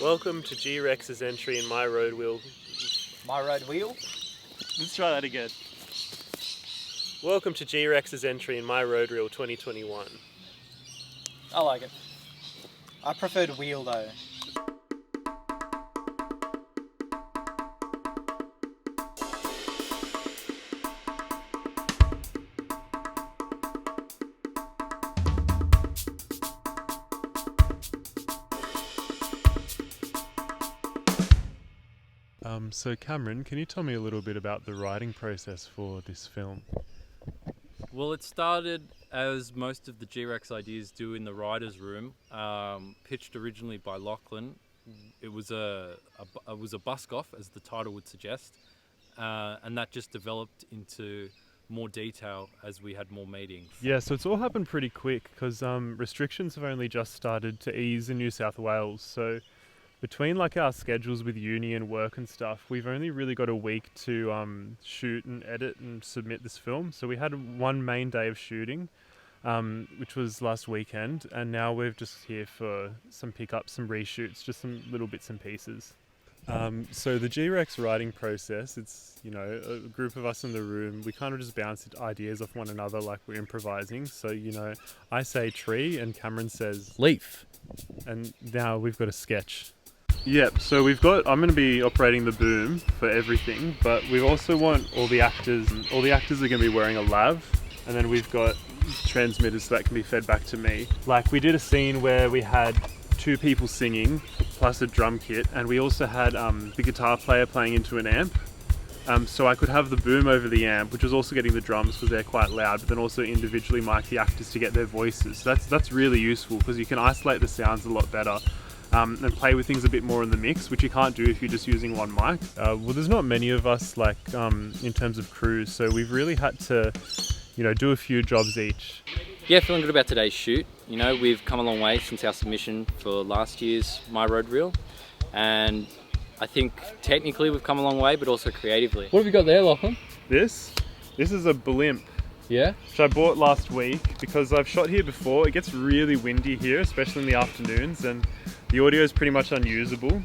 Welcome to G-Rex's entry in My Road Wheel. My Road Wheel? Let's try that again. Welcome to G-Rex's entry in My Road Reel 2021. I like it. I preferred wheel though. So Cameron, can you tell me a little bit about the writing process for this film? Well, it started as most of the G-Rex ideas do in the writer's room, pitched originally by Lachlan. It was a busk-off, as the title would suggest, and that just developed into more detail as we had more meetings. Yeah, so it's all happened pretty quick because restrictions have only just started to ease in New South Wales. So between like our schedules with uni and work and stuff, we've only really got a week to shoot and edit and submit this film. So we had one main day of shooting, which was last weekend, and now we're just here for some pickups, some reshoots, just some little bits and pieces. So the G-Rex writing process, it's, you know, a group of us in the room, we kind of just bounce ideas off one another like we're improvising. So, you know, I say tree and Cameron says Leaf. And now we've got a sketch. Yep, so I'm going to be operating the boom for everything, but we also want all the actors are going to be wearing a lav, and then we've got transmitters so that can be fed back to me. Like we did a scene where we had 2 people singing plus a drum kit, and we also had the guitar player playing into an amp. So I could have the boom over the amp, which was also getting the drums because they're quite loud, but then also individually mic the actors to get their voices. So that's really useful because you can isolate the sounds a lot better. And play with things a bit more in the mix, which you can't do if you're just using one mic. Well, there's not many of us like in terms of crews, so we've really had to, you know, do a few jobs each. Yeah, feeling good about today's shoot. You know, we've come a long way since our submission for last year's My Road Reel, and I think technically we've come a long way, but also creatively. What have you got there, Lachlan? This is a blimp. Yeah? Which I bought last week because I've shot here before. It gets really windy here, especially in the afternoons, and the audio is pretty much unusable.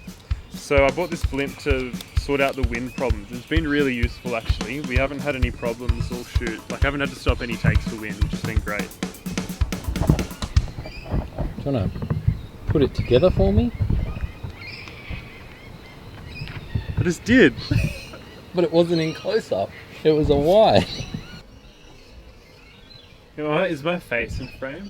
So I bought this blimp to sort out the wind problems. It's been really useful actually. We haven't had any problems all shoot. Like I haven't had to stop any takes for wind, which has been great. Do you want to put it together for me? I just did. But it wasn't in close-up. It was a wide. You know, is my face in frame?